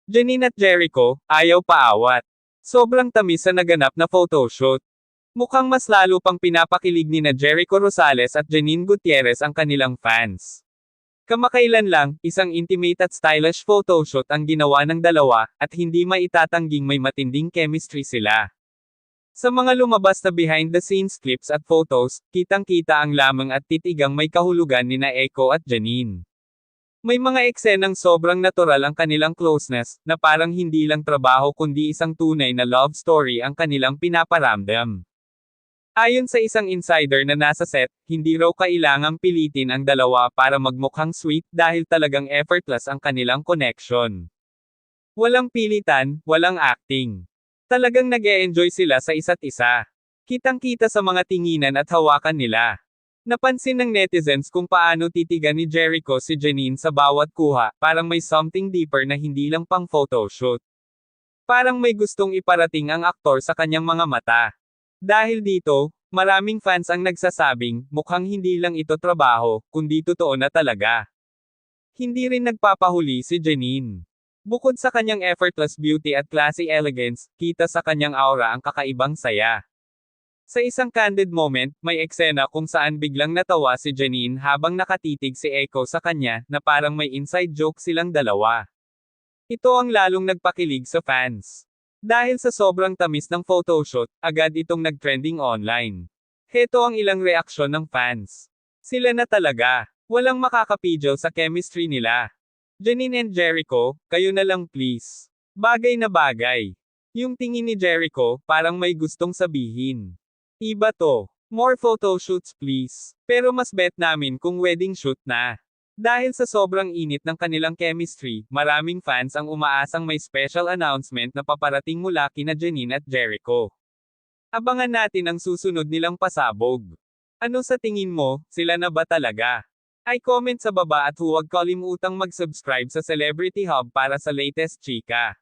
Janine at Jericho, ayaw paawat. Sobrang tamis sa naganap na photoshoot. Mukhang mas lalo pang pinapakilig ni na Jericho Rosales at Janine Gutierrez ang kanilang fans. Kamakailan lang, isang intimate at stylish photoshoot ang ginawa ng dalawa, at hindi maitatangging may matinding chemistry sila. Sa mga lumabas na behind-the-scenes clips at photos, kitang-kita ang lamang at titigang may kahulugan ni na Echo at Janine. May mga eksenang sobrang natural ang kanilang closeness, na parang hindi lang trabaho kundi isang tunay na love story ang kanilang pinaparamdam. Ayon sa isang insider na nasa set, hindi raw kailangang pilitin ang dalawa para magmukhang sweet dahil talagang effortless ang kanilang connection. Walang pilitan, walang acting. Talagang nag-e-enjoy sila sa isa't isa. Kitang-kita sa mga tinginan at hawakan nila. Napansin ng netizens kung paano titigan ni Jericho si Janine sa bawat kuha, parang may something deeper na hindi lang pang photoshoot. Parang may gustong iparating ang aktor sa kanyang mga mata. Dahil dito, maraming fans ang nagsasabing, mukhang hindi lang ito trabaho, kundi totoo na talaga. Hindi rin nagpapahuli si Janine. Bukod sa kanyang effortless beauty at classy elegance, kita sa kanyang aura ang kakaibang saya. Sa isang candid moment, may eksena kung saan biglang natawa si Janine habang nakatitig si Echo sa kanya, na parang may inside joke silang dalawa. Ito ang lalong nagpakilig sa fans. Dahil sa sobrang tamis ng photoshoot, agad itong nag-trending online. Heto ang ilang reaksyon ng fans. Sila na talaga. Walang makakapigil sa chemistry nila. Janine and Jericho, kayo na lang please. Bagay na bagay. Yung tingin ni Jericho, parang may gustong sabihin. Iba to. More photoshoots please. Pero mas bet namin kung wedding shoot na. Dahil sa sobrang init ng kanilang chemistry, maraming fans ang umaasang may special announcement na paparating mula kina Janine at Jericho. Abangan natin ang susunod nilang pasabog. Ano sa tingin mo, sila na ba talaga? Ay comment sa baba at huwag kalimutang mag-subscribe sa Celebrity Hub para sa latest chika.